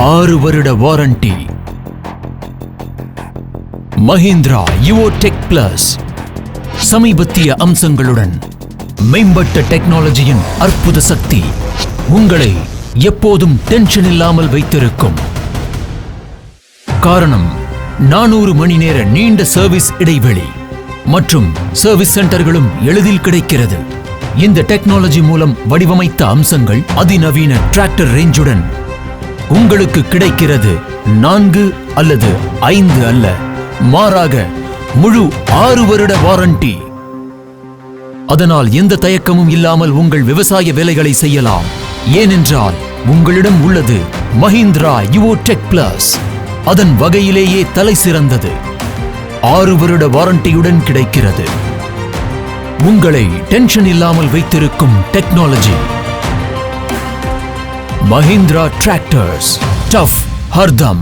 6 வருட warranty. Mahindra Yuvo Tech Plus சமீபத்திய அம்சங்களுடன் மேம்பட்ட டெக்னாலஜியின் அற்புத சக்தி உங்களை எப்போதும் டென்ஷன் இல்லாமல் வைத்திருக்கும். காரணம் 400 மணி நேர நீண்ட சர்வீஸ் இடைவெளி மற்றும் சர்வீஸ் சென்டர்களும் எளிதில் கிடைக்கிறது. இந்த டெக்னாலஜி மூலம் வடிவமைத்த அம்சங்கள் அதிநவீன டிராக்டர் ரேஞ்சுடன் உங்களுக்கு கிடைக்கிறது. 4 அல்லது 5 அல்ல, மாறாக முழு 6 வருட வாரண்டி. அதனால் எந்த தயக்கமும் இல்லாமல் உங்கள் விவசாய வேலைகளை செய்யலாம். ஏனென்றால் உங்களிடம் உள்ளது Mahindra Yuvo Tech Plus. அதன் வகையிலேயே தலை சிறந்தது. 6 வருட வாரண்டியுடன் கிடைக்கிறது. உங்களை டென்ஷன் இல்லாமல் வைத்திருக்கும் technology. Mahindra Tractors. Tough Hardam.